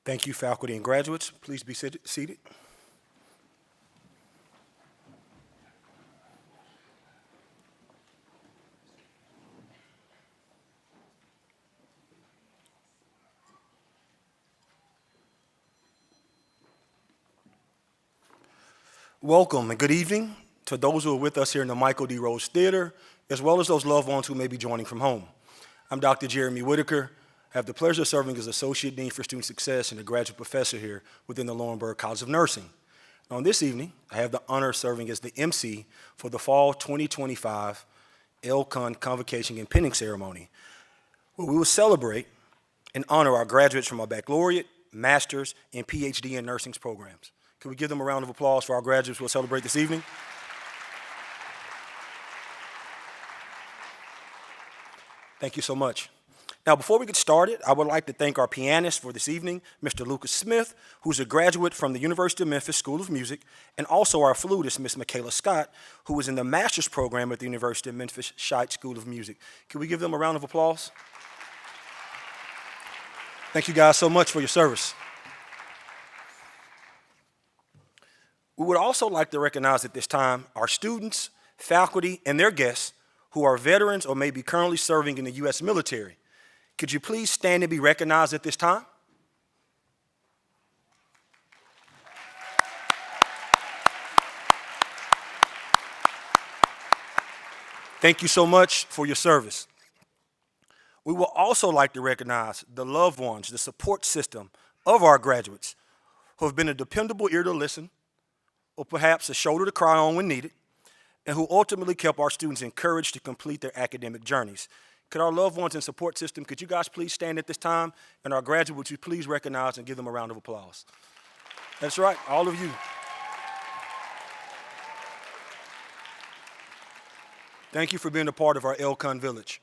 Thank you, faculty and graduates. Please be seated. Welcome and good evening to those who are with us here in the Michael D. Rose Theater, as well as those loved ones who may be joining from home. I'm Dr. Jeremy Whitaker. I have the pleasure of serving as Associate Dean for Student Success and a graduate professor here within the Laurinburg College of Nursing. On this evening, I have the honor of serving as the MC for the Fall 2025 LCON Convocation and Pinning Ceremony, where we will celebrate and honor our graduates from our baccalaureate, master's, and PhD in nursing programs. Can we give them a round of applause for our graduates who will celebrate this evening? Thank you so much. Now, before we get started, I would like to thank our pianist for this evening, Mr. Lucas Smith, who's a graduate from the University of Memphis School of Music, and also our flutist, Miss Michaela Scott, who is in the master's program at the University of Memphis Scheit School of Music. Can we give them a round of applause? Thank you guys so much for your service. We would also like to recognize at this time our students, faculty, and their guests who are veterans or may be currently serving in the U.S. military. Could you please stand and be recognized at this time? Thank you so much for your service. We will also like to recognize the loved ones, the support system of our graduates who have been a dependable ear to listen, or perhaps a shoulder to cry on when needed, and who ultimately kept our students encouraged to complete their academic journeys. Could our loved ones and support system, could you guys please stand at this time, and our graduates, would you please recognize and give them a round of applause? That's right, all of you. Thank you for being a part of our LCON village.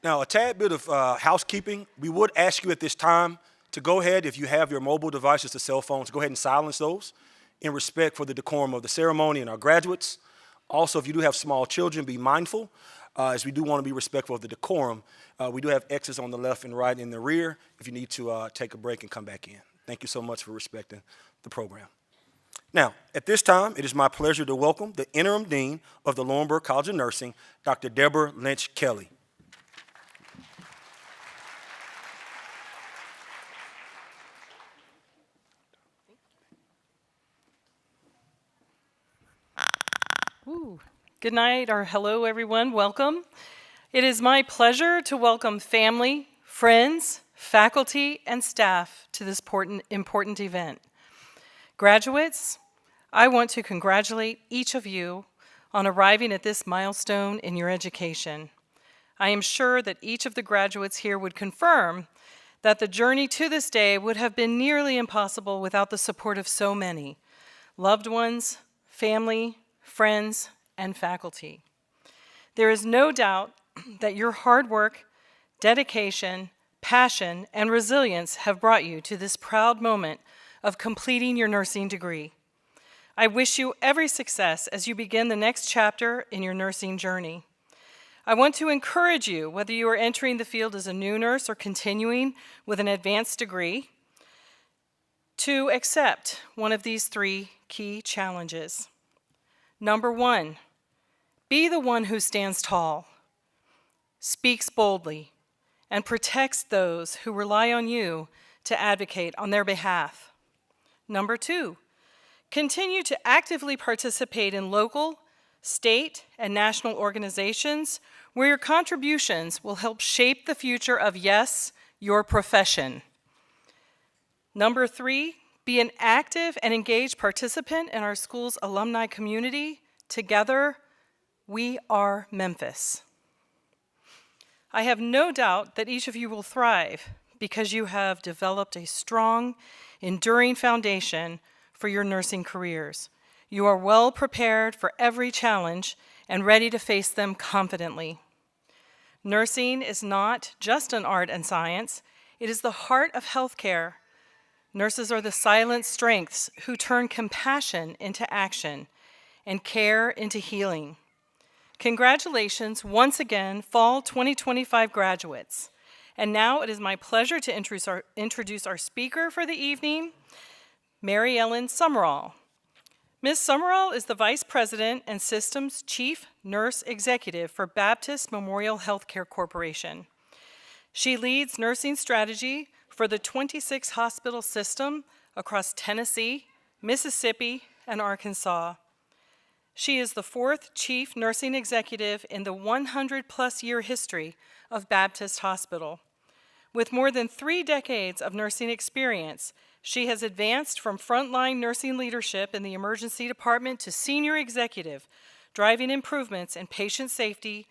Now, a tad bit of housekeeping. We would ask you at this time to go ahead, if you have your mobile devices, the cell phones, go ahead and silence those in respect for the decorum of the ceremony and our graduates. Also, if you do have small children, be mindful, as we do want to be respectful of the decorum. We do have exits on the left and right in the rear if you need to take a break and come back in. Thank you so much for respecting the program. Now, at this time, it is my pleasure to welcome the Interim Dean of the Laurinburg College of Nursing, Dr. Deborah Lynch Kelly. Good night, or hello everyone, welcome. It is my pleasure to welcome family, friends, faculty, and staff to this important event. Graduates, I want to congratulate each of you on arriving at this milestone in your education. I am sure that each of the graduates here would confirm that the journey to this day would have been nearly impossible without the support of so many loved ones, family, friends, and faculty. There is no doubt that your hard work, dedication, passion, and resilience have brought you to this proud moment of completing your nursing degree. I wish you every success as you begin the next chapter in your nursing journey. I want to encourage you, whether you are entering the field as a new nurse or continuing with an advanced degree, to accept one of these three key challenges. Number one, be the one who stands tall, speaks boldly, and protects those who rely on you to advocate on their behalf. Number two, continue to actively participate in local, state, and national organizations where your contributions will help shape the future of, yes, your profession. Number three, be an active and engaged participant in our school's alumni community. Together, we are Memphis. I have no doubt that each of you will thrive because you have developed a strong, enduring foundation for your nursing careers. You are well prepared for every challenge and ready to face them confidently. Nursing is not just an art and science, it is the heart of healthcare. Nurses are the silent strengths who turn compassion into action and care into healing. Congratulations once again, Fall 2025 graduates. And now it is my pleasure to introduce our speaker for the evening, Mary Ellen Summerall. Ms. Summerall is the Vice President and Systems Chief Nurse Executive for Baptist Memorial Healthcare Corporation. She leads nursing strategy for the 26 hospital system across Tennessee, Mississippi, and Arkansas. She is the fourth Chief Nursing Executive in the 100-plus year history of Baptist Hospital. With more than 3 decades of nursing experience, she has advanced from frontline nursing leadership in the emergency department to senior executive, driving improvements in patient safety,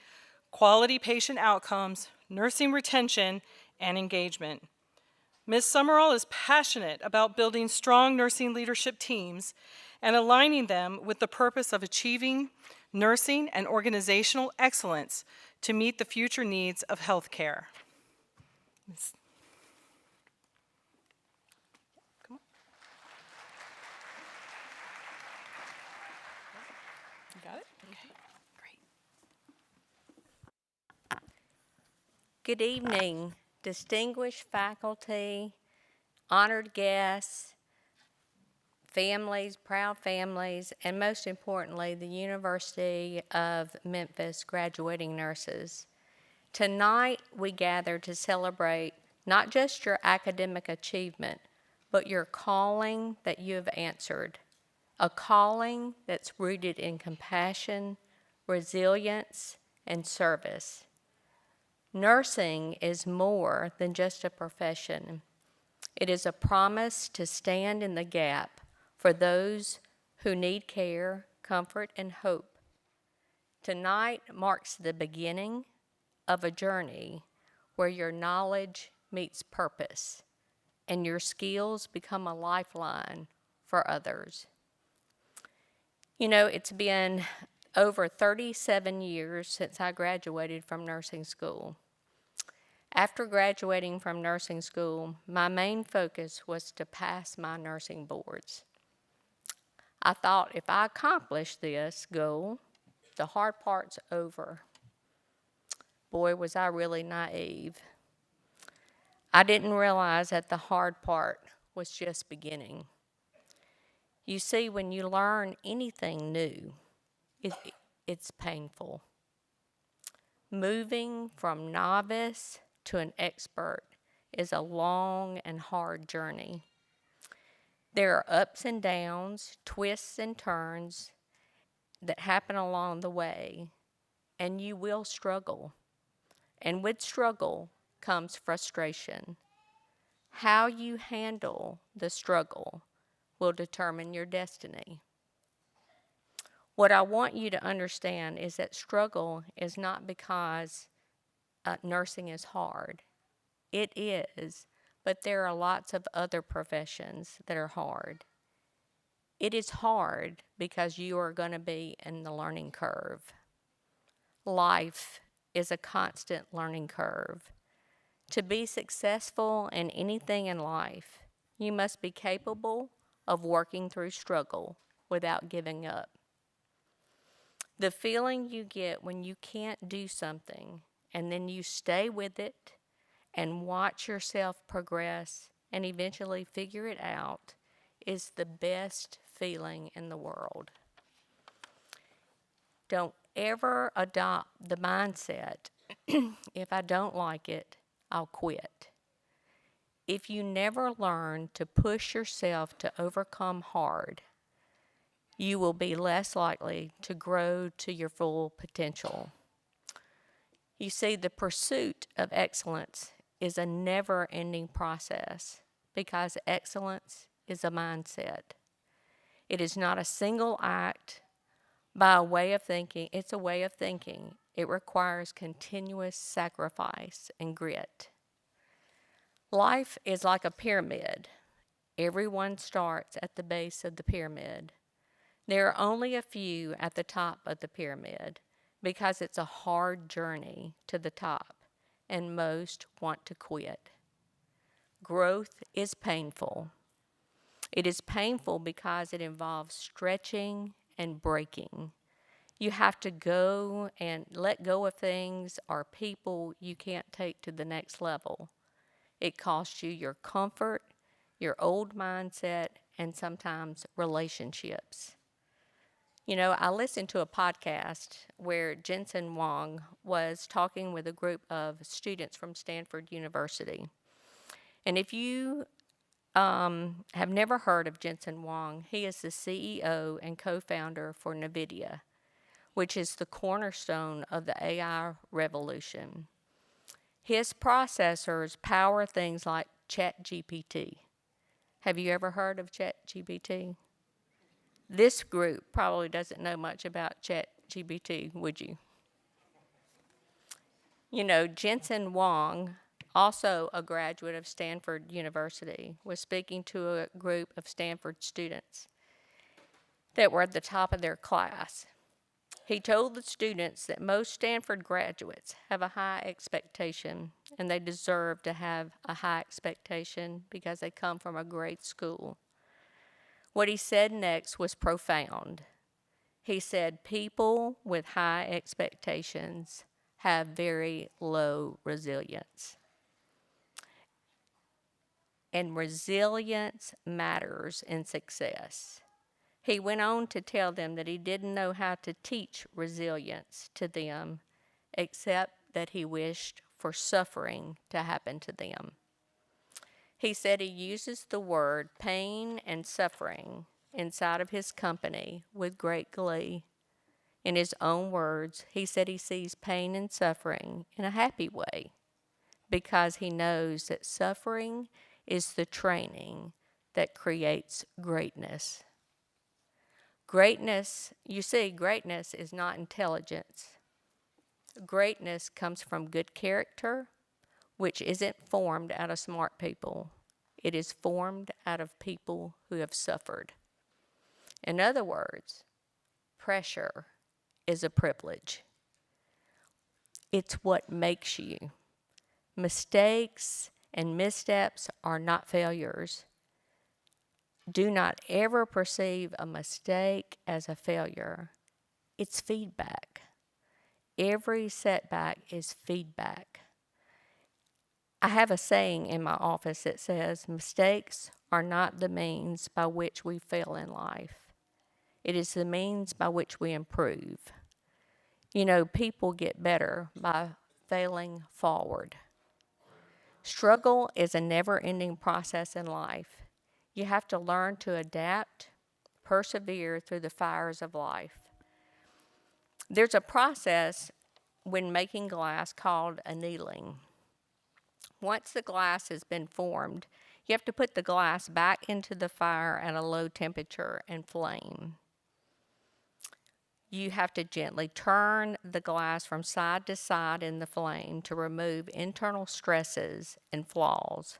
quality patient outcomes, nursing retention, and engagement. Ms. Summerall is passionate about building strong nursing leadership teams and aligning them with the purpose of achieving nursing and organizational excellence to meet the future needs of healthcare. Come on. You got it? Okay, great. Good evening, distinguished faculty, honored guests, families, proud families, and most importantly, the University of Memphis graduating nurses. Tonight, we gather to celebrate not just your academic achievement, but your calling that you have answered, a calling that's rooted in compassion, resilience, and service. Nursing is more than just a profession. It is a promise to stand in the gap for those who need care, comfort, and hope. Tonight marks the beginning of a journey where your knowledge meets purpose and your skills become a lifeline for others. You know, it's been over 37 years since I graduated from nursing school. After graduating from nursing school, my main focus was to pass my nursing boards. I thought if I accomplished this goal, the hard part's over. Boy, was I really naive. I didn't realize that the hard part was just beginning. You see, when you learn anything new, it's painful. Moving from novice to an expert is a long and hard journey. There are ups and downs, twists and turns that happen along the way, and you will struggle. And with struggle comes frustration. How you handle the struggle will determine your destiny. What I want you to understand is that struggle is not because nursing is hard. It is, but there are lots of other professions that are hard. It is hard because you are going to be in the learning curve. Life is a constant learning curve. To be successful in anything in life, you must be capable of working through struggle without giving up. The feeling you get when you can't do something and then you stay with it and watch yourself progress and eventually figure it out is the best feeling in the world. Don't ever adopt the mindset, if I don't like it, I'll quit. If you never learn to push yourself to overcome hard, you will be less likely to grow to your full potential. You see, the pursuit of excellence is a never-ending process because excellence is a mindset. It is not a single act by a way of thinking. It's a way of thinking. It requires continuous sacrifice and grit. Life is like a pyramid. Everyone starts at the base of the pyramid. There are only a few at the top of the pyramid because it's a hard journey to the top, and most want to quit. Growth is painful. It is painful because it involves stretching and breaking. You have to go and let go of things or people you can't take to the next level. It costs you your comfort, your old mindset, and sometimes relationships. You know, I listened to a podcast where Jensen Wong was talking with a group of students from Stanford University. And if you have never heard of Jensen Wong, he is the CEO and co-founder for NVIDIA, which is the cornerstone of the AI revolution. His processors power things like ChatGPT. Have you ever heard of ChatGPT? This group probably doesn't know much about ChatGPT, would you? You know, Jensen Wong, also a graduate of Stanford University, was speaking to a group of Stanford students that were at the top of their class. He told the students that most Stanford graduates have a high expectation, and they deserve to have a high expectation because they come from a great school. What he said next was profound. He said, people with high expectations have very low resilience. And resilience matters in success. He went on to tell them that he didn't know how to teach resilience to them, except that he wished for suffering to happen to them. He said he uses the word pain and suffering inside of his company with great glee. In his own words, he said he sees pain and suffering in a happy way because he knows that suffering is the training that creates greatness. Greatness, you see, greatness is not intelligence. Greatness comes from good character, which isn't formed out of smart people. It is formed out of people who have suffered. In other words, pressure is a privilege. It's what makes you. Mistakes and missteps are not failures. Do not ever perceive a mistake as a failure. It's feedback. Every setback is feedback. I have a saying in my office that says, mistakes are not the means by which we fail in life. It is the means by which we improve. You know, people get better by failing forward. Struggle is a never-ending process in life. You have to learn to adapt, persevere through the fires of life. There's a process when making glass called annealing. Once the glass has been formed, you have to put the glass back into the fire at a low temperature and flame. You have to gently turn the glass from side to side in the flame to remove internal stresses and flaws.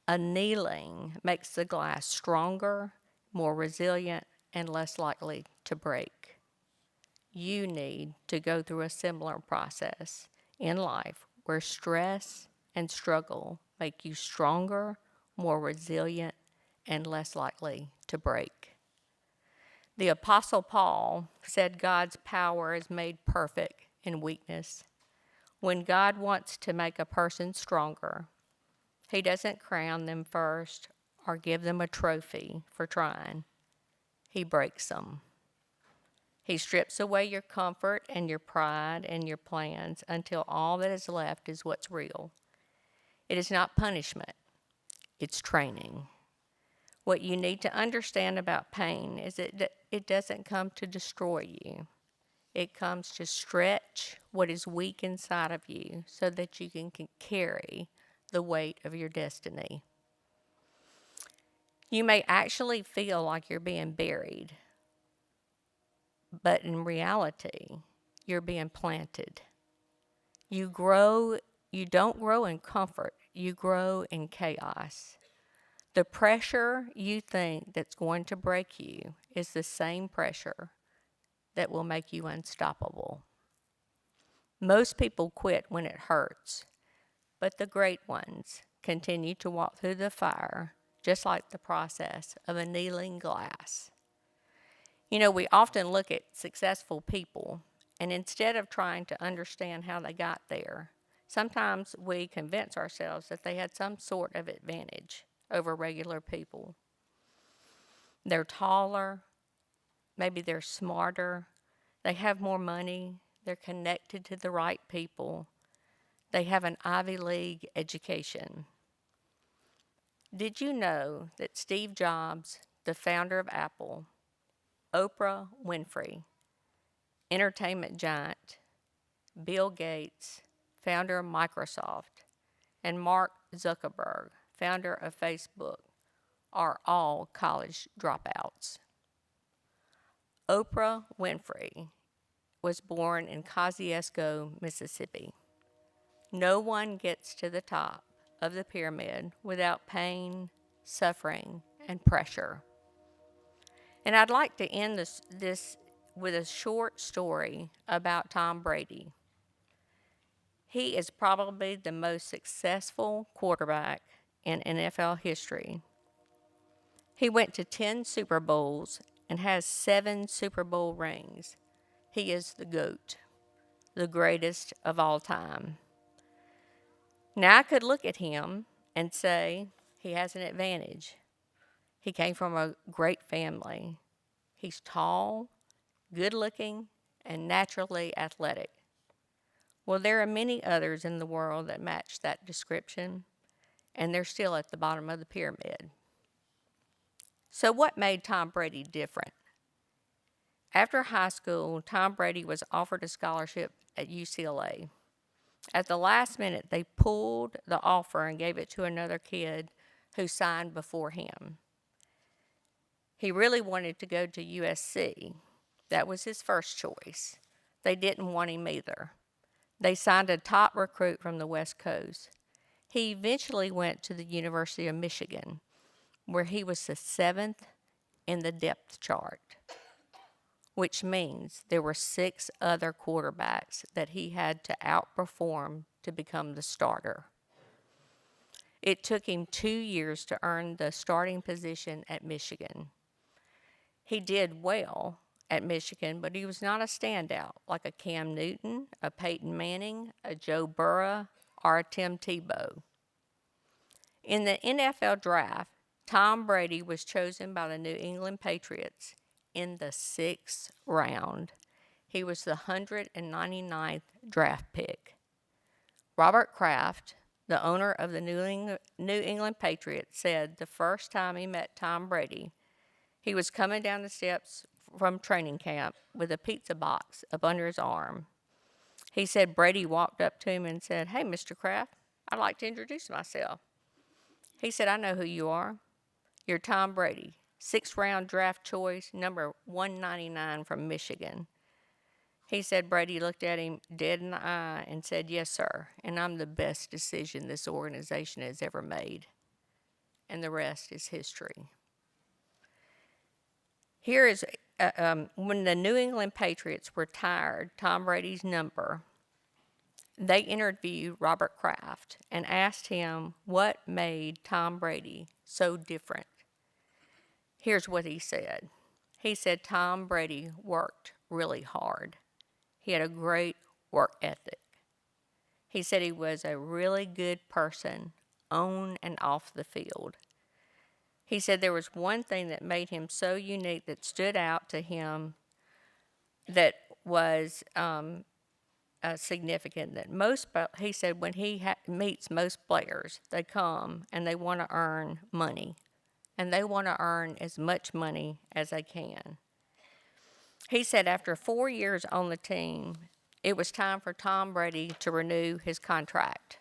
Annealing makes the glass stronger, more resilient, and less likely to break. You need to go through a similar process in life where stress and struggle make you stronger, more resilient, and less likely to break. The Apostle Paul said God's power is made perfect in weakness. When God wants to make a person stronger, he doesn't crown them first or give them a trophy for trying. He breaks them. He strips away your comfort and your pride and your plans until all that is left is what's real. It is not punishment, it's training. What you need to understand about pain is that it doesn't come to destroy you. It comes to stretch what is weak inside of you so that you can carry the weight of your destiny. You may actually feel like you're being buried, but in reality, you're being planted. You don't grow in comfort, you grow in chaos. The pressure you think that's going to break you is the same pressure that will make you unstoppable. Most people quit when it hurts, but the great ones continue to walk through the fire, just like the process of annealing glass. You know, we often look at successful people, and instead of trying to understand how they got there, sometimes we convince ourselves that they had some sort of advantage over regular people. They're taller, maybe they're smarter, they have more money, they're connected to the right people, they have an Ivy League education. Did you know that Steve Jobs, the founder of Apple, Oprah Winfrey, entertainment giant, Bill Gates, founder of Microsoft, and Mark Zuckerberg, founder of Facebook, are all college dropouts? Oprah Winfrey was born in Kosciuszko, Mississippi. No one gets to the top of the pyramid without pain, suffering, and pressure. And I'd like to end this with a short story about Tom Brady. He is probably the most successful quarterback in NFL history. He went to 10 Super Bowls and has 7 Super Bowl rings. He is the GOAT, the greatest of all time. Now, I could look at him and say he has an advantage. He came from a great family. He's tall, good-looking, and naturally athletic. Well, there are many others in the world that match that description, and they're still at the bottom of the pyramid. So what made Tom Brady different? After high school, Tom Brady was offered a scholarship at UCLA. At the last minute, they pulled the offer and gave it to another kid who signed before him. He really wanted to go to USC. That was his first choice. They didn't want him either. They signed a top recruit from the West Coast. He eventually went to the University of Michigan, where he was the 7th in the depth chart, which means there were 6 other quarterbacks that he had to outperform to become the starter. It took him 2 years to earn the starting position at Michigan. He did well at Michigan, but he was not a standout like a Cam Newton, a Peyton Manning, a Joe Burrow, or a Tim Tebow. In the NFL draft, Tom Brady was chosen by the New England Patriots in the 6th round. He was the 199th draft pick. Robert Kraft, the owner of the New England Patriots, said the first time he met Tom Brady, he was coming down the steps from training camp with a pizza box up under his arm. He said Brady walked up to him and said, "Hey, Mr. Kraft, I'd like to introduce myself." He said, "I know who you are. You're Tom Brady, 6th round draft choice, number 199 from Michigan." He said Brady looked at him dead in the eye and said, "Yes, sir, and I'm the best decision this organization has ever made." And the rest is history. Here is when the New England Patriots retired Tom Brady's number, they interviewed Robert Kraft and asked him what made Tom Brady so different. Here's what he said. He said Tom Brady worked really hard. He had a great work ethic. He said he was a really good person on and off the field. He said there was one thing that made him so unique that stood out to him that was significant. He said when he meets most players, they come and they want to earn money, and they want to earn as much money as they can. He said after 4 years on the team, it was time for Tom Brady to renew his contract.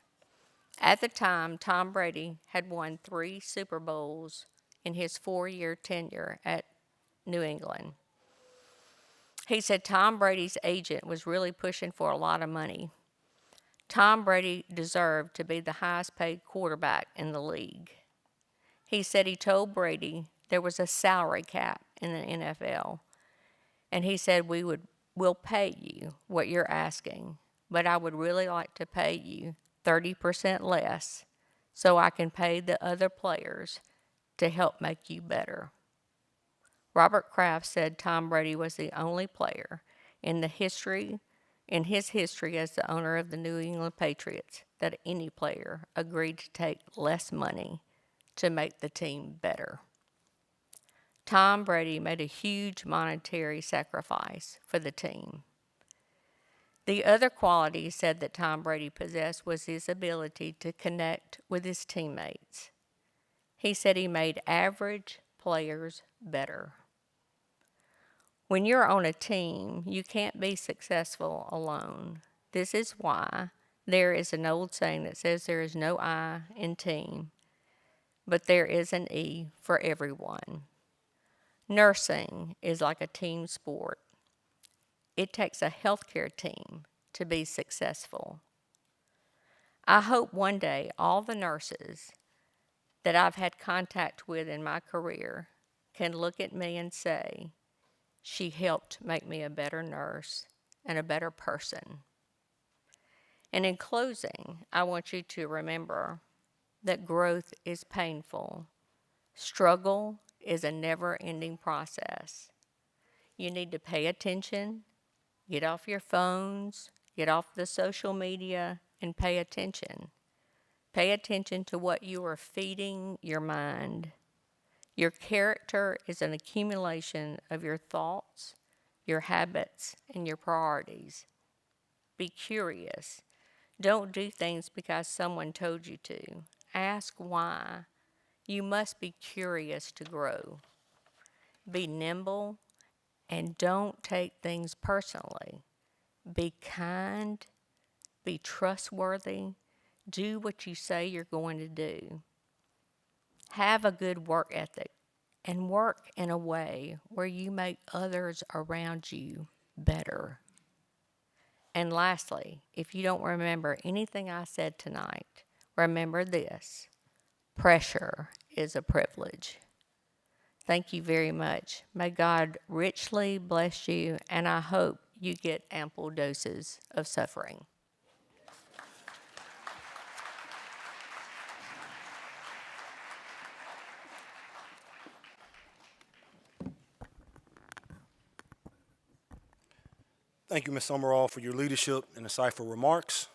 At the time, Tom Brady had won 3 Super Bowls in his 4-year tenure at New England. He said Tom Brady's agent was really pushing for a lot of money. Tom Brady deserved to be the highest paid quarterback in the league. He said he told Brady there was a salary cap in the NFL. And he said, we'll pay you what you're asking, but I would really like to pay you 30% less so I can pay the other players to help make you better. Robert Kraft said Tom Brady was the only player in his history as the owner of the New England Patriots that any player agreed to take less money to make the team better. Tom Brady made a huge monetary sacrifice for the team. The other quality he said that Tom Brady possessed was his ability to connect with his teammates. He said he made average players better. When you're on a team, you can't be successful alone. This is why there is an old saying that says there is no I in team, but there is an E for everyone. Nursing is like a team sport. It takes a healthcare team to be successful. I hope one day all the nurses that I've had contact with in my career can look at me and say, she helped make me a better nurse and a better person. And in closing, I want you to remember that growth is painful. Struggle is a never-ending process. You need to pay attention, get off your phones, get off the social media, and pay attention. Pay attention to what you are feeding your mind. Your character is an accumulation of your thoughts, your habits, and your priorities. Be curious. Don't do things because someone told you to. Ask why. You must be curious to grow. Be nimble and don't take things personally. Be kind. Be trustworthy. Do what you say you're going to do. Have a good work ethic and work in a way where you make others around you better. And lastly, if you don't remember anything I said tonight, remember this: pressure is a privilege. Thank you very much. May God richly bless you, and I hope you get ample doses of suffering. Thank you, Ms. Summerall, for your leadership and insightful remarks.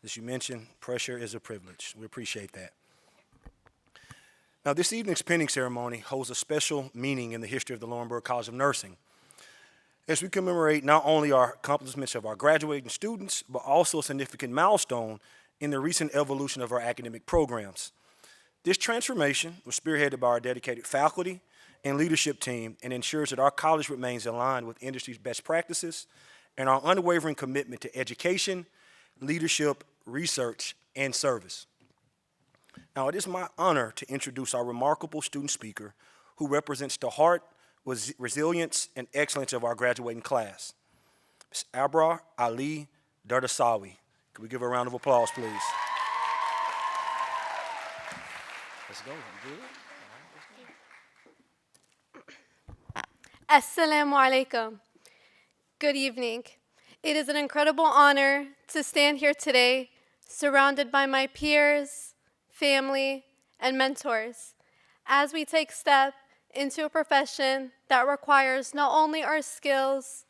As you mentioned, pressure is a privilege. We appreciate that. Now, this evening's pinning ceremony holds a special meaning in the history of the Laurinburg College of Nursing, as we commemorate not only our accomplishments of our graduating students, but also a significant milestone in the recent evolution of our academic programs. This transformation was spearheaded by our dedicated faculty and leadership team and ensures that our college remains aligned with industry's best practices and our unwavering commitment to education, leadership, research, and service. Now, it is my honor to introduce our remarkable student speaker who represents the heart, resilience, and excellence of our graduating class, Ms. Abra Ali Dardasawi. Can we give her a round of applause, please? Let's go. You good? Assalamu alaikum. Good evening. It is an incredible honor to stand here today, surrounded by my peers, family, and mentors, as we take step into a profession that requires not only our skills,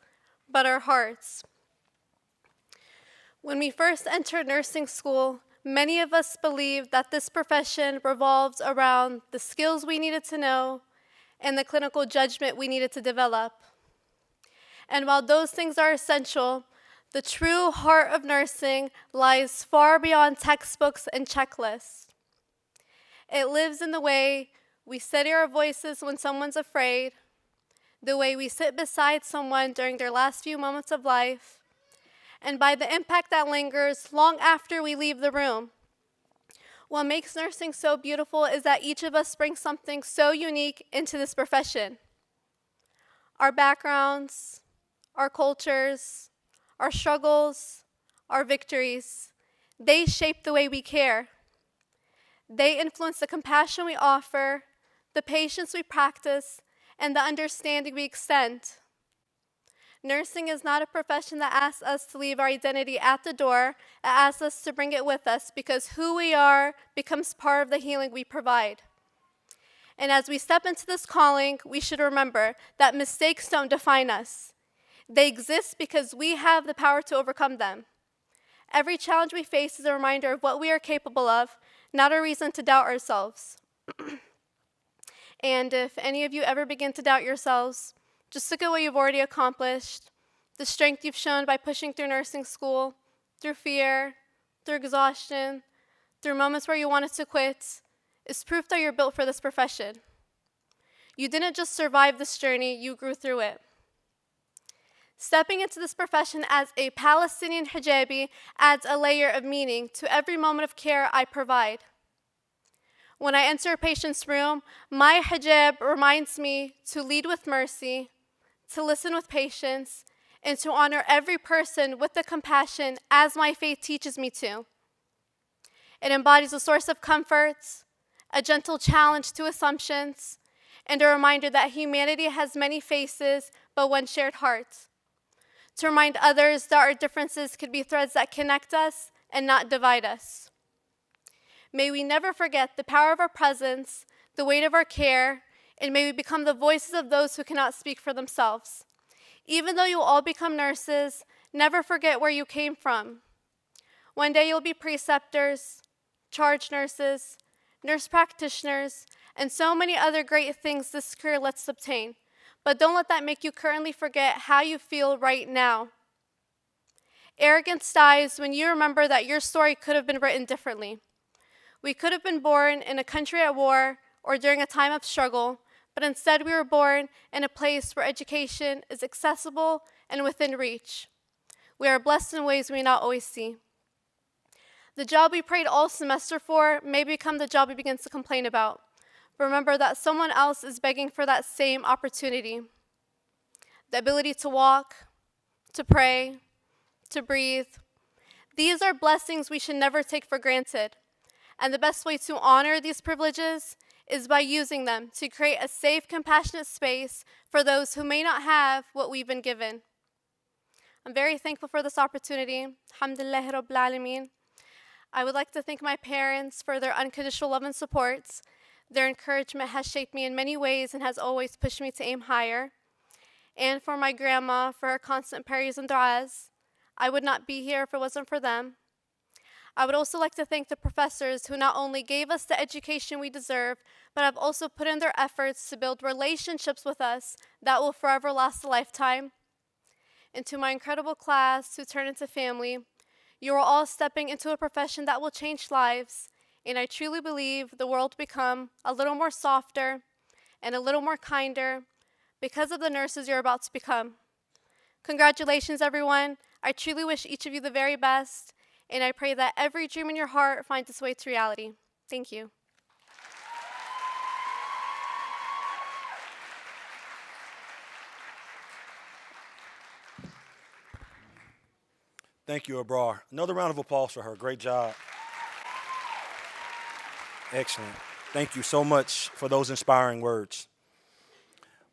but our hearts. When we first entered nursing school, many of us believed that this profession revolves around the skills we needed to know and the clinical judgment we needed to develop. And while those things are essential, the true heart of nursing lies far beyond textbooks and checklists. It lives in the way we steady our voices when someone's afraid, the way we sit beside someone during their last few moments of life, and by the impact that lingers long after we leave the room. What makes nursing so beautiful is that each of us brings something so unique into this profession. Our backgrounds, our cultures, our struggles, our victories, they shape the way we care. They influence the compassion we offer, the patience we practice, and the understanding we extend. Nursing is not a profession that asks us to leave our identity at the door. It asks us to bring it with us because who we are becomes part of the healing we provide. And as we step into this calling, we should remember that mistakes don't define us. They exist because we have the power to overcome them. Every challenge we face is a reminder of what we are capable of, not a reason to doubt ourselves. And if any of you ever begin to doubt yourselves, just look at what you've already accomplished, the strength you've shown by pushing through nursing school, through fear, through exhaustion, through moments where you wanted to quit, is proof that you're built for this profession. You didn't just survive this journey, you grew through it. Stepping into this profession as a Palestinian hijabi adds a layer of meaning to every moment of care I provide. When I enter a patient's room, my hijab reminds me to lead with mercy, to listen with patience, and to honor every person with the compassion as my faith teaches me to. It embodies a source of comfort, a gentle challenge to assumptions, and a reminder that humanity has many faces but one shared heart. To remind others that our differences could be threads that connect us and not divide us. May we never forget the power of our presence, the weight of our care, and may we become the voices of those who cannot speak for themselves. Even though you will all become nurses, never forget where you came from. One day you'll be preceptors, charge nurses, nurse practitioners, and so many other great things this career lets us obtain. But don't let that make you currently forget how you feel right now. Arrogance dies when you remember that your story could have been written differently. We could have been born in a country at war or during a time of struggle, but instead we were born in a place where education is accessible and within reach. We are blessed in ways we may not always see. The job we prayed all semester for may become the job we begin to complain about. Remember that someone else is begging for that same opportunity. The ability to walk, to pray, to breathe. These are blessings we should never take for granted. And the best way to honor these privileges is by using them to create a safe, compassionate space for those who may not have what we've been given. I'm very thankful for this opportunity. Alhamdulillah Rabbil Alameen. I would like to thank my parents for their unconditional love and support. Their encouragement has shaped me in many ways and has always pushed me to aim higher. And for my grandma for her constant prayers and du'as. I would not be here if it wasn't for them. I would also like to thank the professors who not only gave us the education we deserve, but have also put in their efforts to build relationships with us that will forever last a lifetime. And to my incredible class who turned into family, you are all stepping into a profession that will change lives, and I truly believe the world will become a little more softer and a little more kinder because of the nurses you're about to become. Congratulations, everyone. I truly wish each of you the very best, and I pray that every dream in your heart finds its way to reality. Thank you. Thank you, Abrar. Another round of applause for her. Great job. Excellent. Thank you so much for those inspiring words.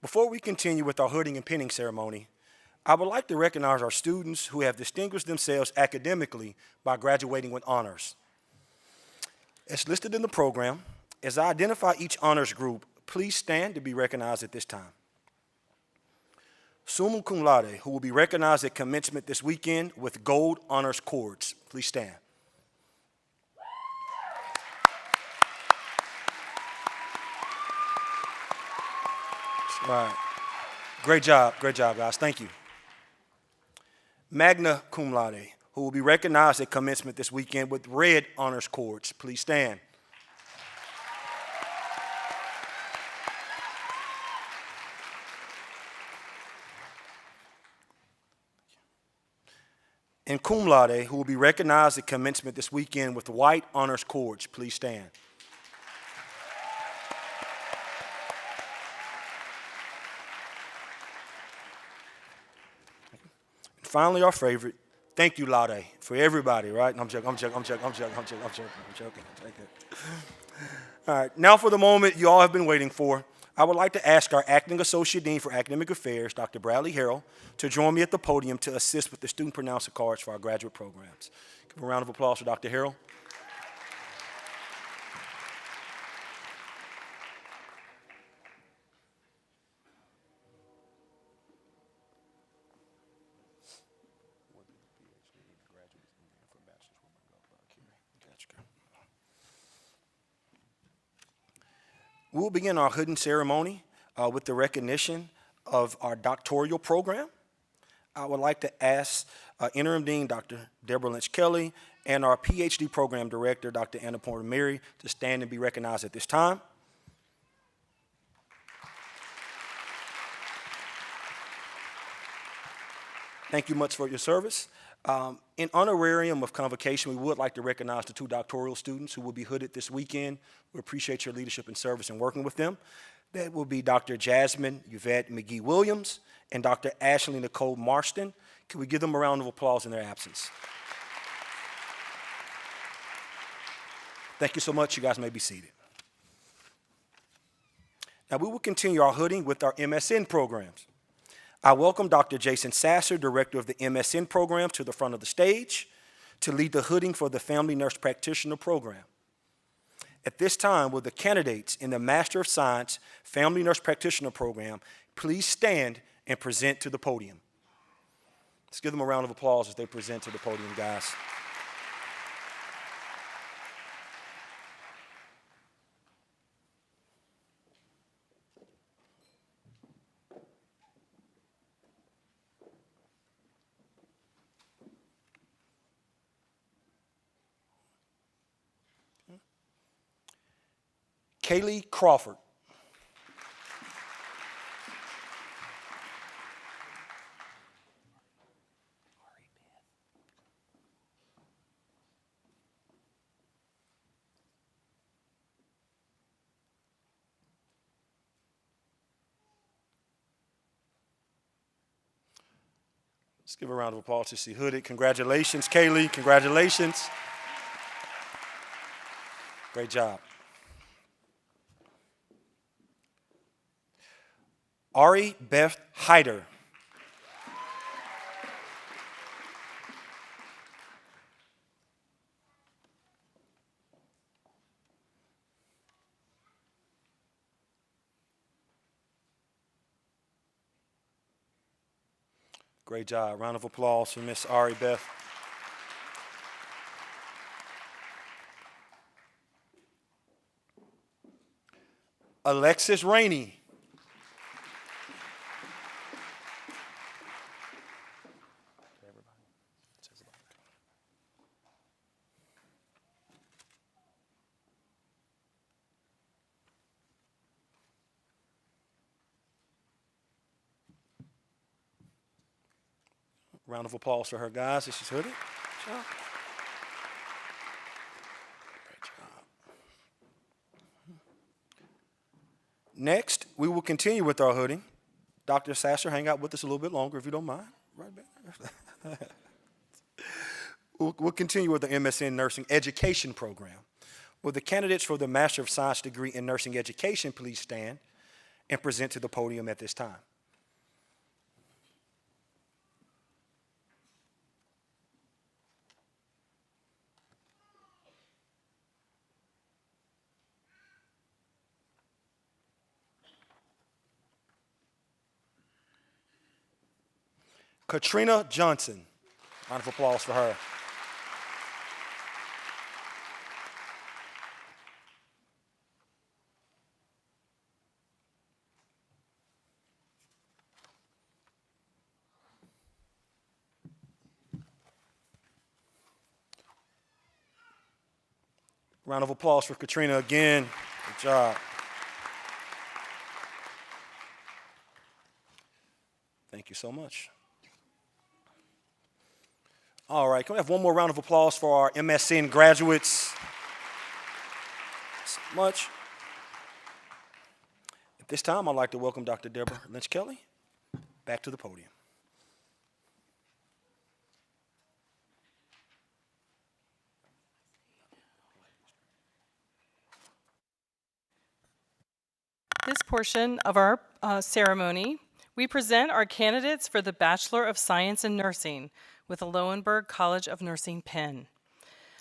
Before we continue with our hooding and pinning ceremony, I would like to recognize our students who have distinguished themselves academically by graduating with honors. As listed in the program, as I identify each honors group, please stand to be recognized at this time. Summa cum laude, who will be recognized at commencement this weekend with gold honors cords. Please stand. All right. Great job, guys. Thank you. Magna cum laude, who will be recognized at commencement this weekend with red honors cords. Please stand. And cum laude, who will be recognized at commencement this weekend with white honors cords. Please stand. Finally, our favorite, thank you, Laude, for everybody, right? I'm joking. All right, now for the moment you all have been waiting for, I would like to ask our Acting Associate Dean for Academic Affairs, Dr. Bradley Harrell, to join me at the podium to assist with the student pronouncer cards for our graduate programs. Give a round of applause for Dr. Harrell. We'll begin our hooding ceremony with the recognition of our doctoral program. I would like to ask Interim Dean Dr. Deborah Lynch Kelly and our PhD Program Director, Dr. Anna Porter Mary, to stand and be recognized at this time. Thank you much for your service. In honorarium of convocation, we would like to recognize the two doctoral students who will be hooded this weekend. We appreciate your leadership and service in working with them. That will be Dr. Jasmine Yvette McGee Williams and Dr. Ashley Nicole Marston. Can we give them a round of applause in their absence? Thank you so much. You guys may be seated. Now we will continue our hooding with our MSN programs. I welcome Dr. Jason Sasser, Director of the MSN program, to the front of the stage to lead the hooding for the Family Nurse Practitioner program. At this time, will the candidates in the Master of Science Family Nurse Practitioner program please stand and present to the podium? Let's give them a round of applause as they present to the podium, guys. Kaylee Crawford. Let's give a round of applause to see hooded. Congratulations, Kaylee. Congratulations. Great job. Ari Beth Hyder. Great job. Round of applause for Miss Ari Beth. Alexis Rainey. Round of applause for her, guys, as she's hooded. Good job. Great job. Next, we will continue with our hooding. Dr. Sasser, hang out with us a little bit longer if you don't mind. Right back there. We'll continue with the MSN Nursing Education Program. Will the candidates for the Master of Science degree in Nursing Education please stand and present to the podium at this time? Katrina Johnson. Round of applause for her. Round of applause for Katrina again. Good job. Thank you so much. All right, can we have one more round of applause for our MSN graduates? So much. At this time, I'd like to welcome Dr. Deborah Lynch Kelly back to the podium. This portion of our ceremony, we present our candidates for the Bachelor of Science in Nursing with the Lowenberg College of Nursing Penn.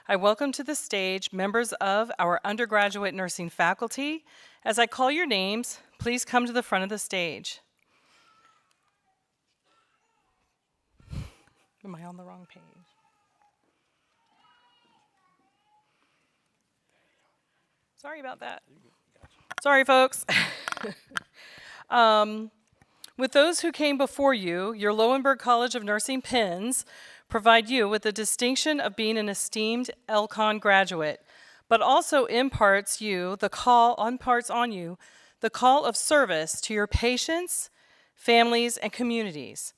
I welcome to the stage members of our undergraduate nursing faculty. As I call your names, please come to the front of the stage. Am I on the wrong page? Sorry about that. Sorry, folks. With those who came before you, your Lowenberg College of Nursing pins provide you with the distinction of being an esteemed LCON graduate, but also imparts on you the call of service to your patients, families, and communities.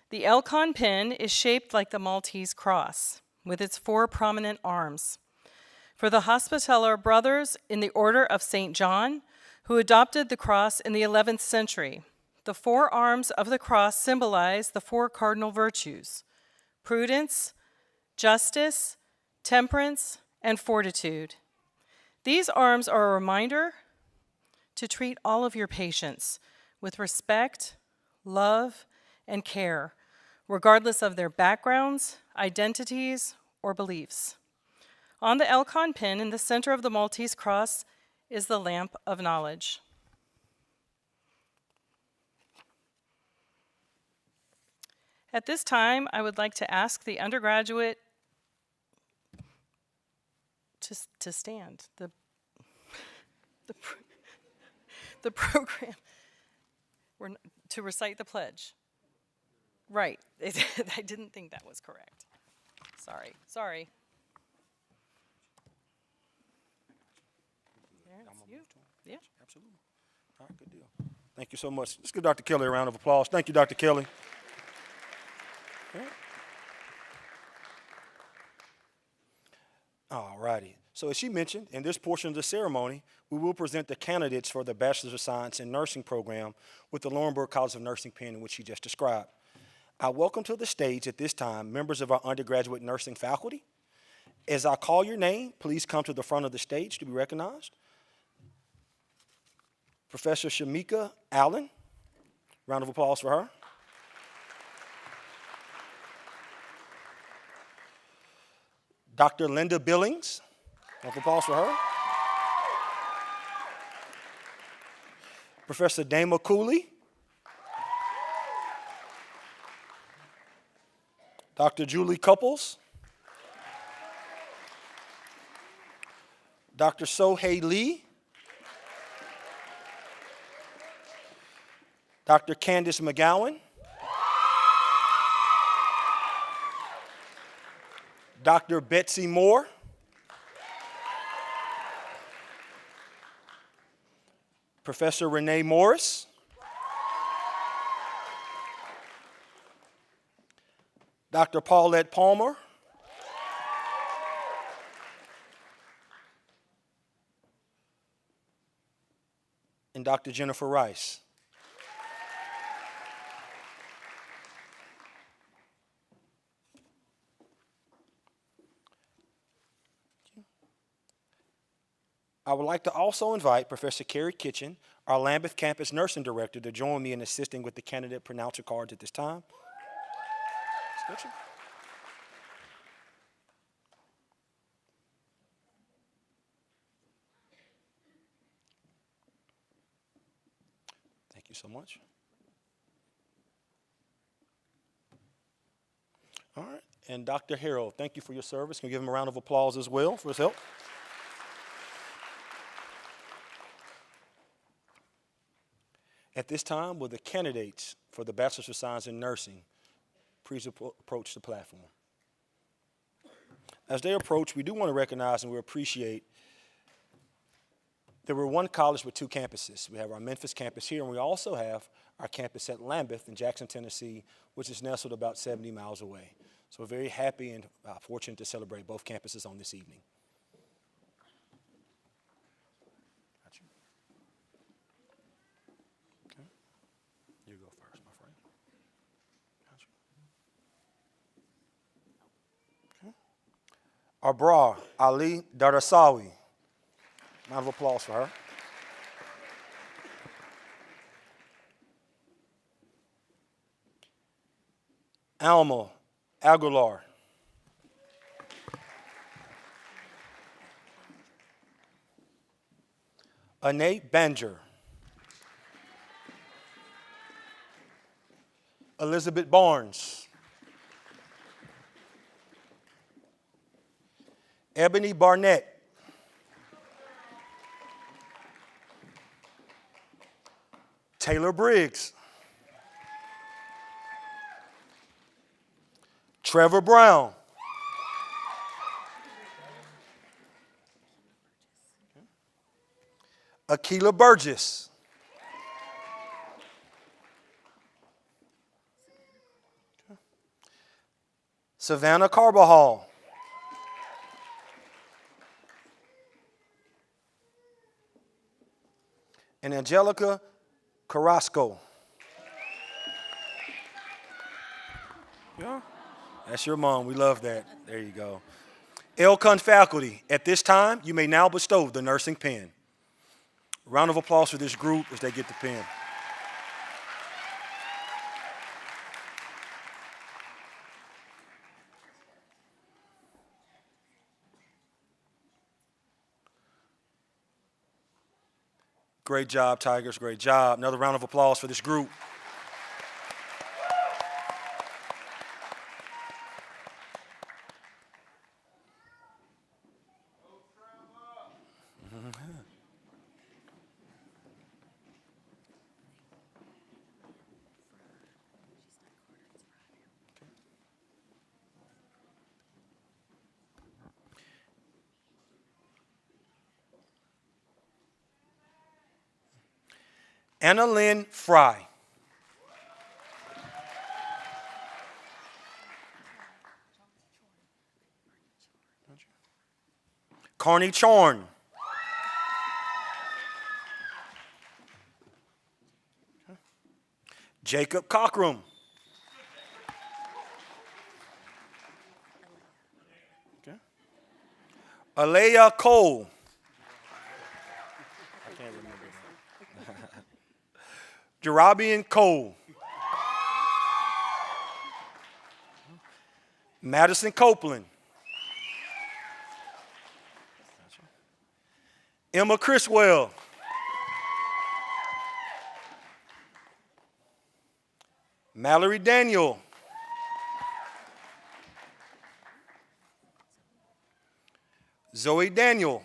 The LCON pin is shaped like the Maltese cross, with its 4 prominent arms. For the Hospitaller Brothers in the Order of St. John, who adopted the cross in the 11th century, the 4 arms of the cross symbolize the 4 cardinal virtues: prudence, justice, temperance, and fortitude. These arms are a reminder to treat all of your patients with respect, love, and care, regardless of their backgrounds, identities, or beliefs. On the LCON pin in the center of the Maltese cross is the lamp of knowledge. At this time, I would like to ask the undergraduate to stand. The program, to recite the pledge. Right, I didn't think that was correct. Sorry. There, it's you. Yeah. Absolutely. All right, good deal. Thank you so much. Let's give Dr. Kelly a round of applause. Thank you, Dr. Kelly. All righty. So as she mentioned, in this portion of the ceremony, we will present the candidates for the Bachelor of Science in Nursing program with the Laurinburg College of Nursing pin in which she just described. I welcome to the stage at this time members of our undergraduate nursing faculty. As I call your name, please come to the front of the stage to be recognized. Professor Shamika Allen, round of applause for her. Dr. Linda Billings, round of applause for her. Professor Dama Cooley. Dr. Julie Couples. Dr. Sohei Lee. Dr. Candace McGowan. Dr. Betsy Moore. Professor Renee Morris. Dr. Paulette Palmer. And Dr. Jennifer Rice. I would like to also invite Professor Carrie Kitchen, our Lambeth Campus Nursing Director, to join me in assisting with the candidate pronouncer cards at this time. Thank you so much. All right, and Dr. Harold, thank you for your service. Can you give him a round of applause as well for his help? At this time, will the candidates for the Bachelor of Science in Nursing please approach the platform? As they approach, we do want to recognize and we appreciate that we're one college with 2 campuses. We have our Memphis campus here, and we also have our campus at Lambeth in Jackson, Tennessee, which is nestled about 70 miles away. So we're very happy and fortunate to celebrate both campuses on this evening. You go first, my friend. Okay. Abrar Ali Darasawi. Round of applause for her. Alma Aguilar. Anate Banger. Elizabeth Barnes. Ebony Barnett. Taylor Briggs. Trevor Brown. Akila Burgess. Savannah Carbajal. And Angelica Carrasco. Yeah, that's your mom. We love that. There you go. LCON faculty, at this time, you may now bestow the nursing pin. Round of applause for this group as they get the pin. Great job, Tigers. Great job. Another round of applause for this group. Anna Lynn Fry. Carney Chorn. Jacob Cockrum. Okay. Alea Cole. I can't remember that. Jarabian Cole. Madison Copeland. Emma Criswell. Mallory Daniel. Zoe Daniel.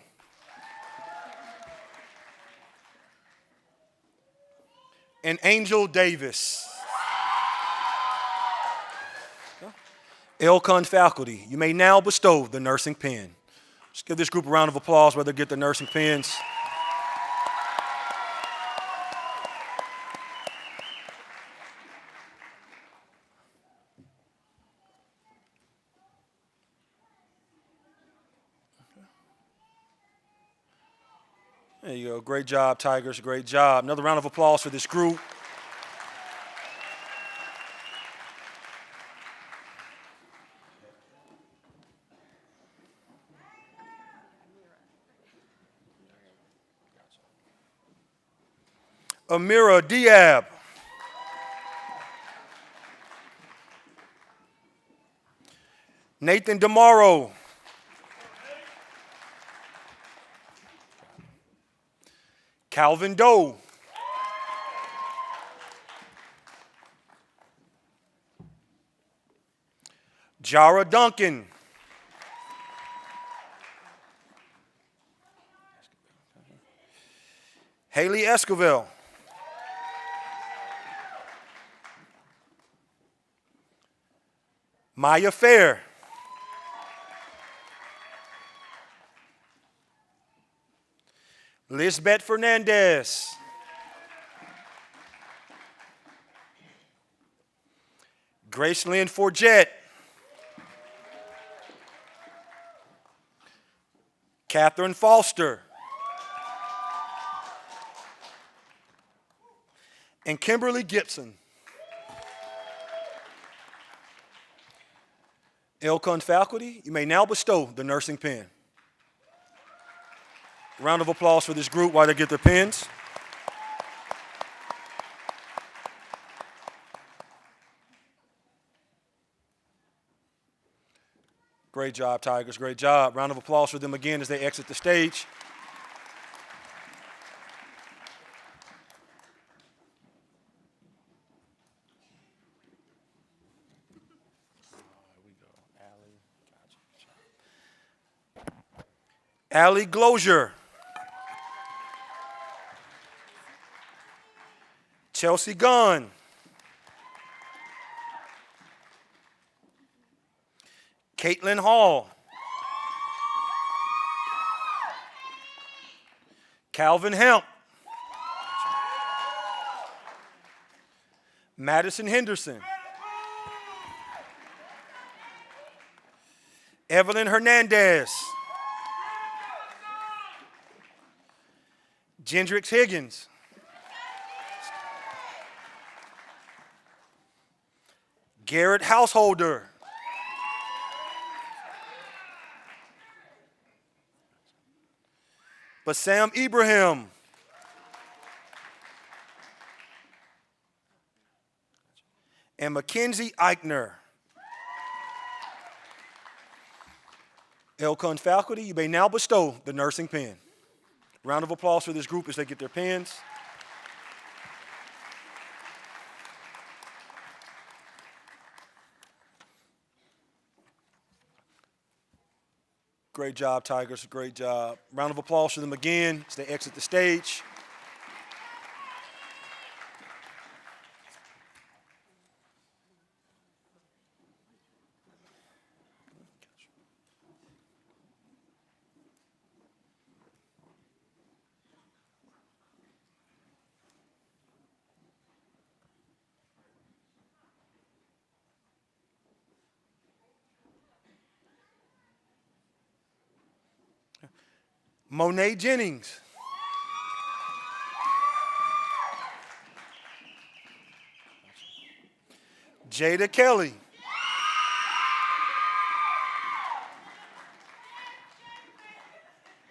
And Angel Davis. LCON faculty, you may now bestow the nursing pin. Let's give this group a round of applause while they get the nursing pins. There you go. Great job, Tigers. Great job. Another round of applause for this group. Amira Diab. Nathan DeMauro. Calvin Doe. Jara Duncan. Haley Esquivel. Maya Fair. Lisbeth Fernandez. Grace Lynn Forget. Catherine Foster. And Kimberly Gibson. LCON faculty, you may now bestow the nursing pin. Round of applause for this group while they get their pins. Great job, Tigers. Great job. Round of applause for them again as they exit the stage. Allie Glozier. Chelsea Gunn. Caitlin Hall. Calvin Hemp. Madison Henderson. Evelyn Hernandez. Gendrix Higgins. Garrett Householder. Bassam Ibrahim. And Mackenzie Eichner. LCON faculty, you may now bestow the nursing pin. Round of applause for this group as they get their pins. Great job, Tigers, great job. Round of applause for them again as they exit the stage. Monet Jennings. Jada Kelly.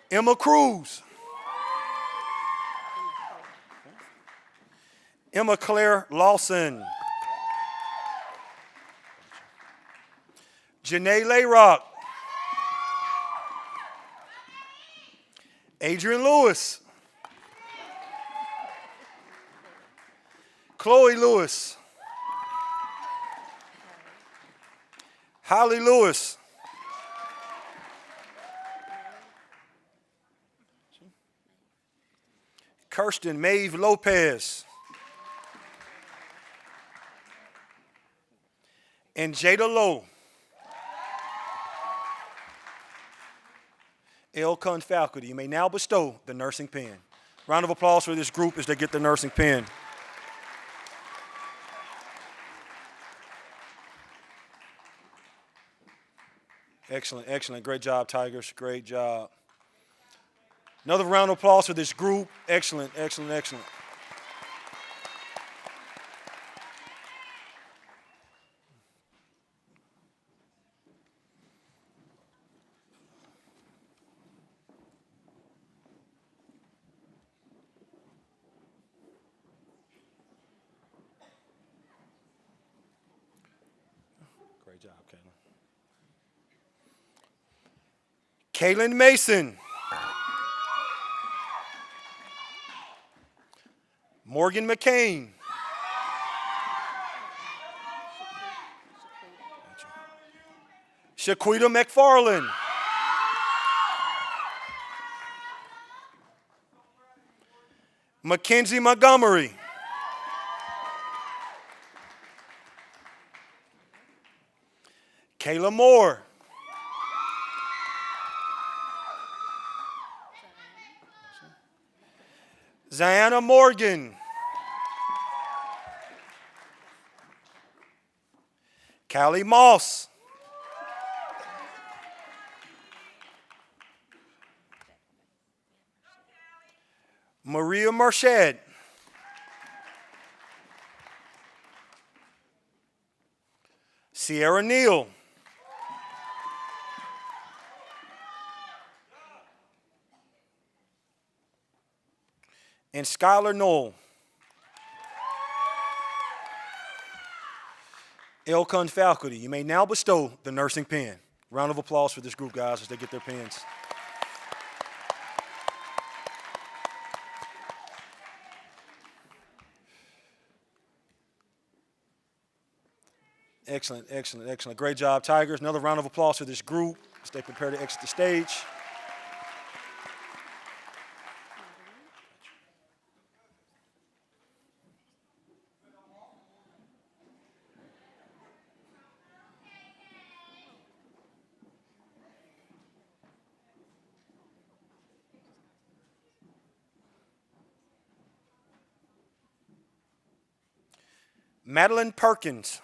Emma Cruz. Emma Claire Lawson. Janae Layrock. Adrian Lewis. Chloe Lewis. Holly Lewis. Kirsten Maeve Lopez. And Jada Lowe. LCON faculty, you may now bestow the nursing pin. Round of applause for this group as they get the nursing pin. Excellent, excellent. Great job, Tigers. Great job. Another round of applause for this group. Excellent, excellent, excellent. Great job, Kaylin. Kaylin Mason. Morgan McCain. Shaquita McFarland. Mackenzie Montgomery. Kayla Moore. Ziana Morgan. Callie Moss. Maria Marchad. Sierra Neal. And Skylar Knoll. LCON faculty, you may now bestow the nursing pin. Round of applause for this group, guys, as they get their pins. Excellent, excellent, excellent. Great job, Tigers. Another round of applause for this group as they prepare to exit the stage. Madeline Perkins.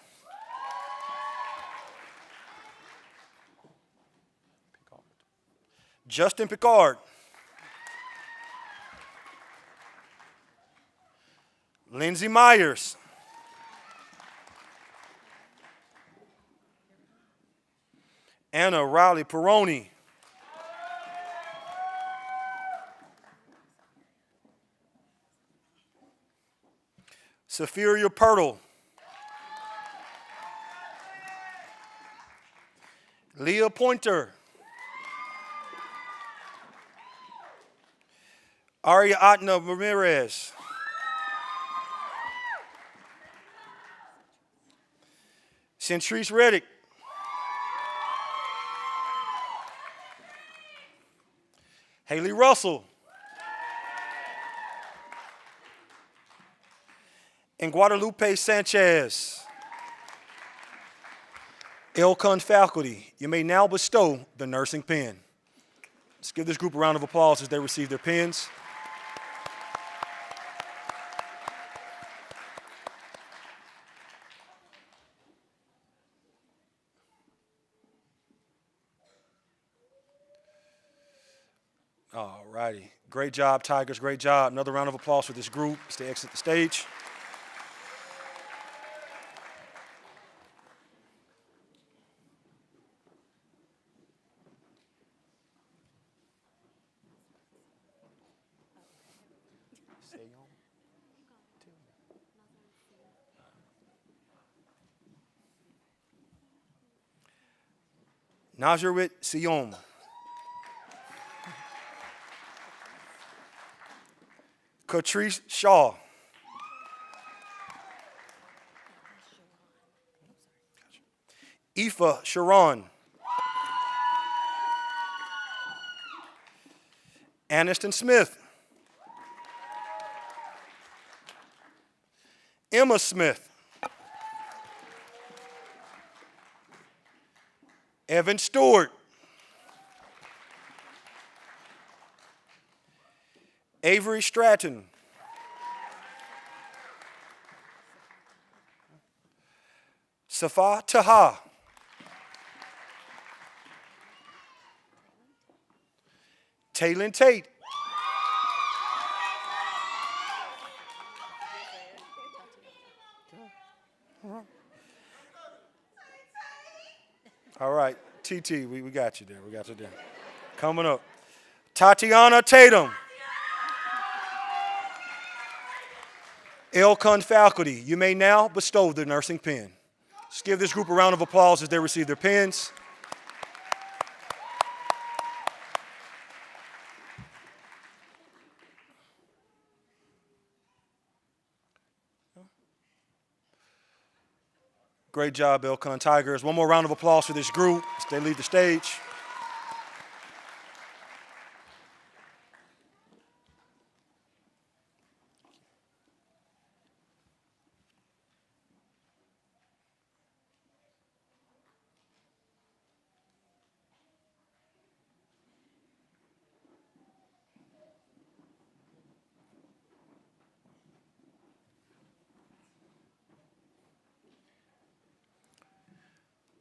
Justin Picard. Lindsay Myers. Anna Riley Peroni. Saphiria Pirtle. Leah Pointer. Ariadna Ramirez. Centrice Reddick. Haley Russell. And Guadalupe Sanchez. LCON faculty, you may now bestow the nursing pin. Let's give this group a round of applause as they receive their pins. All righty. Great job, Tigers. Great job. Another round of applause for this group as they exit the stage. Nazaret Siom. Catrice Shaw. Aoife Sharon. Aniston Smith. Emma Smith. Evan Stewart. Avery Stratton. Safa Taha. Taylin Tate. All right, TT, we got you there. We got you there. Coming up, Tatiana Tatum. LCON faculty, you may now bestow the nursing pin. Let's give this group a round of applause as they receive their pins. Great job, LCON Tigers. One more round of applause for this group as they leave the stage.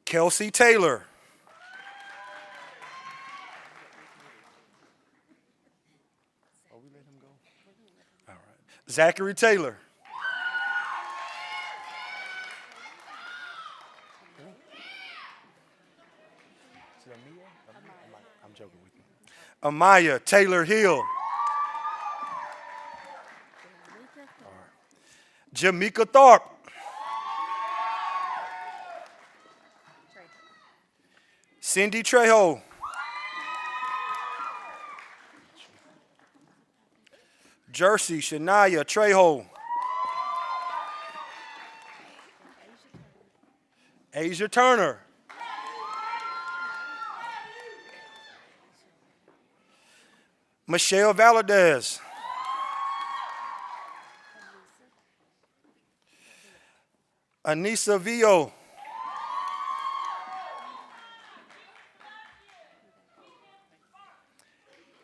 Kelsey Taylor. Oh, we let him go? All right. Zachary Taylor. I'm joking with you. Amaya Taylor Hill. All right. Jamaica Tharp. Cindy Trejo. Jersey Shania Trejo. Asia Turner. Michelle Valadez. Anissa Vio.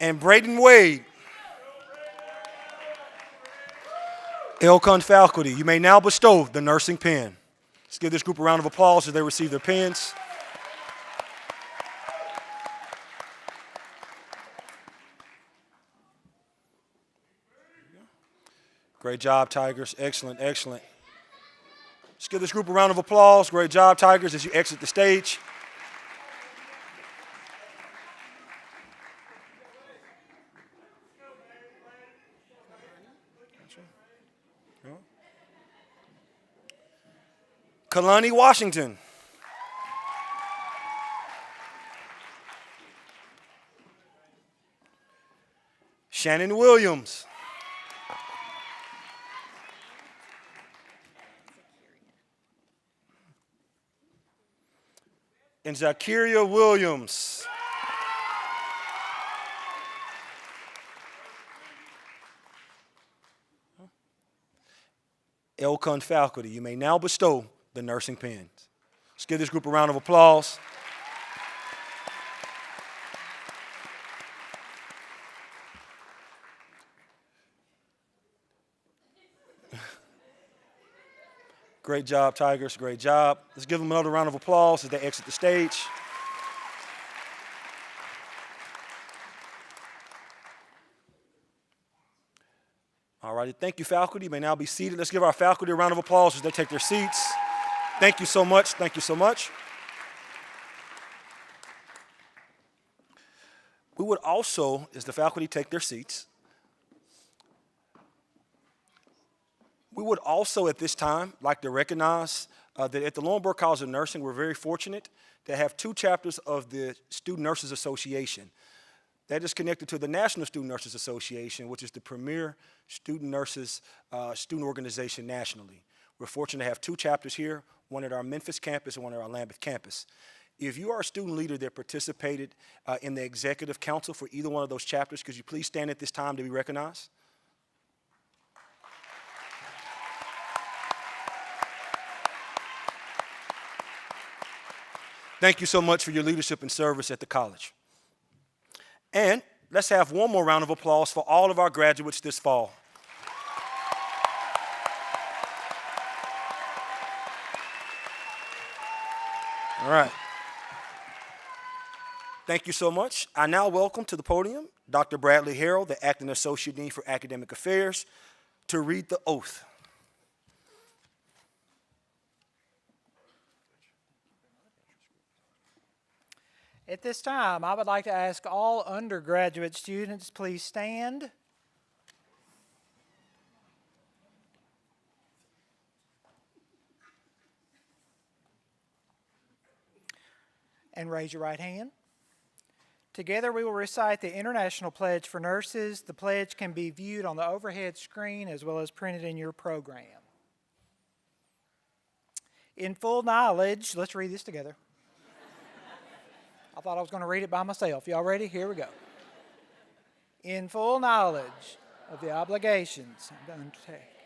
And Braden Wade. LCON faculty, you may now bestow the nursing pin. Let's give this group a round of applause as they receive their pins. Great job, Tigers. Excellent, excellent. Let's give this group a round of applause. Great job, Tigers, as you exit the stage. Kalani Washington. Shannon Williams. And Zakiria Williams. LCON faculty, you may now bestow the nursing pins. Let's give this group a round of applause. Great job, Tigers. Great job. Let's give them another round of applause as they exit the stage. All righty. Thank you, faculty. You may now be seated. Let's give our faculty a round of applause as they take their seats. Thank you so much. Thank you so much. We would also, as the faculty take their seats, we would also at this time like to recognize that at the Laurinburg College of Nursing, we're very fortunate to have two chapters of the Student Nurses Association. That is connected to the National Student Nurses Association, which is the premier student nurses student organization nationally. We're fortunate to have two chapters here, one at our Memphis campus and one at our Lambeth campus. If you are a student leader that participated in the executive council for either one of those chapters, could you please stand at this time to be recognized? Thank you so much for your leadership and service at the college. And let's have one more round of applause for all of our graduates this fall. All right. Thank you so much. I now welcome to the podium Dr. Bradley Harrell, the Acting Associate Dean for Academic Affairs, to read the oath. At this time, I would like to ask all undergraduate students, please stand. And raise your right hand. Together we will recite the International Pledge for Nurses. The pledge can be viewed on the overhead screen as well as printed in your program. In full knowledge, let's read this together. I thought I was going to read it by myself. Y'all ready? Here we go. In full knowledge of the obligations I'm to undertake,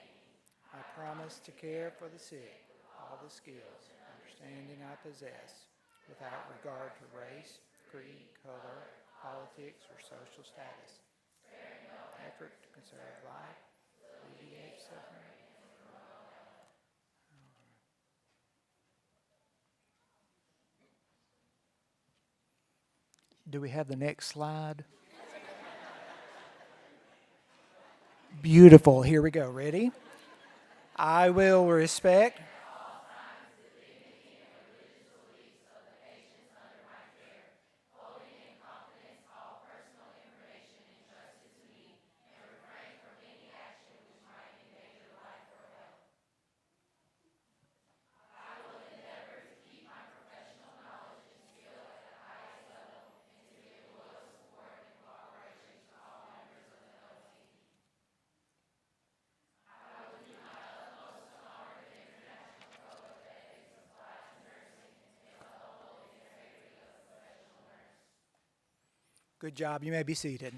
I promise to care for the sick, all the skills, understanding I possess, without regard to race, creed, color, politics, or social status. Effort to conserve life, alleviate suffering. Do we have the next slide? Beautiful. Here we go. Ready? I will respect Good job. You may be seated.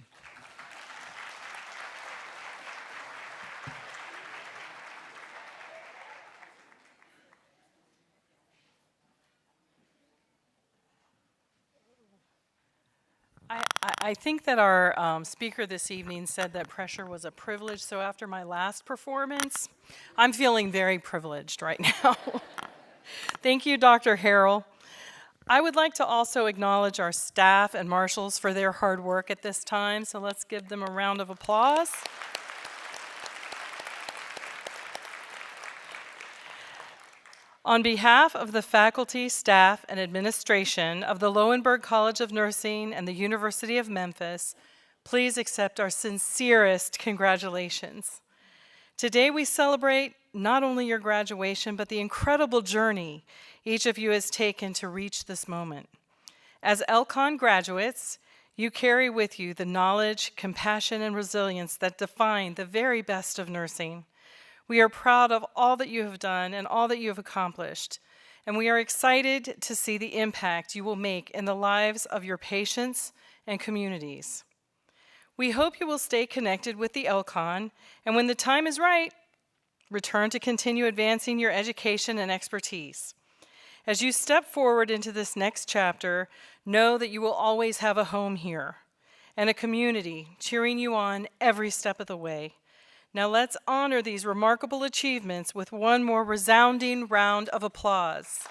I think that our speaker this evening said that pressure was a privilege, so after my last performance, I'm feeling very privileged right now. Thank you, Dr. Harrell. I would like to also acknowledge our staff and marshals for their hard work at this time, so let's give them a round of applause. On behalf of the faculty, staff, and administration of the Lowenberg College of Nursing and the University of Memphis, please accept our sincerest congratulations. Today we celebrate not only your graduation, but the incredible journey each of you has taken to reach this moment. As LCON graduates, you carry with you the knowledge, compassion, and resilience that define the very best of nursing. We are proud of all that you have done and all that you have accomplished, and we are excited to see the impact you will make in the lives of your patients and communities. We hope you will stay connected with the LCON, and when the time is right, return to continue advancing your education and expertise. As you step forward into this next chapter, know that you will always have a home here and a community cheering you on every step of the way. Now let's honor these remarkable achievements with one more resounding round of applause.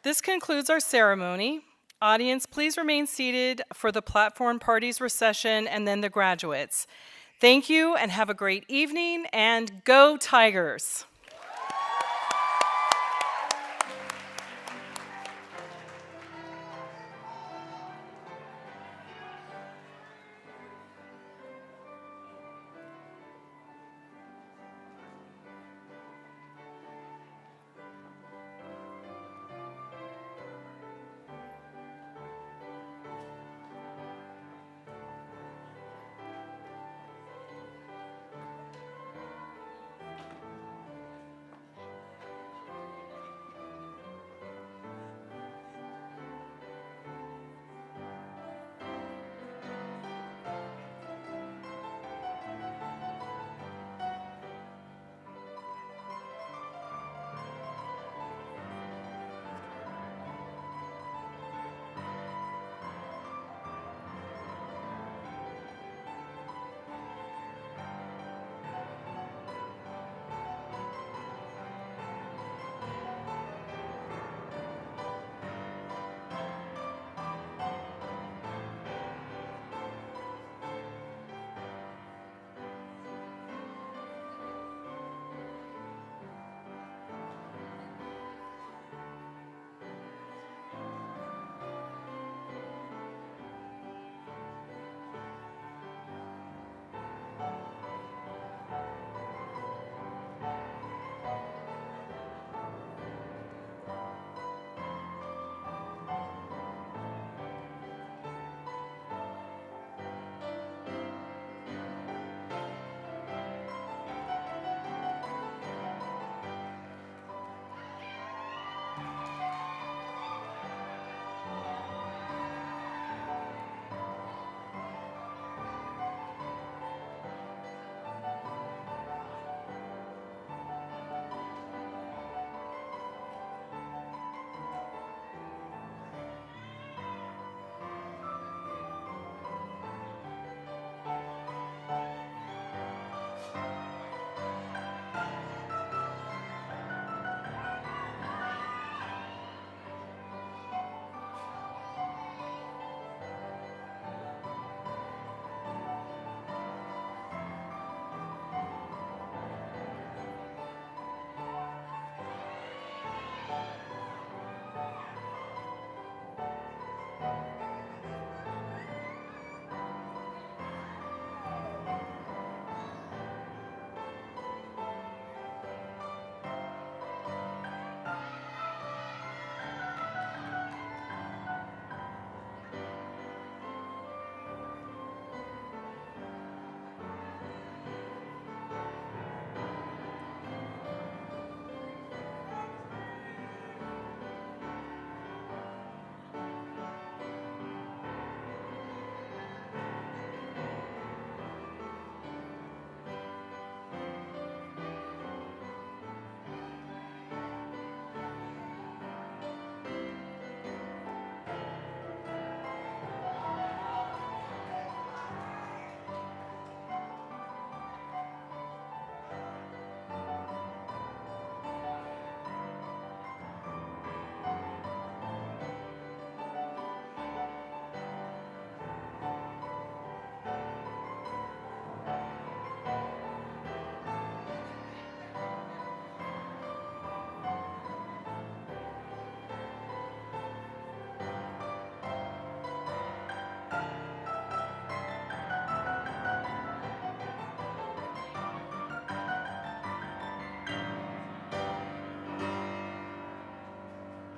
This concludes our ceremony. Audience, please remain seated for the platform parties recession and then the graduates. Thank you and have a great evening, and go Tigers!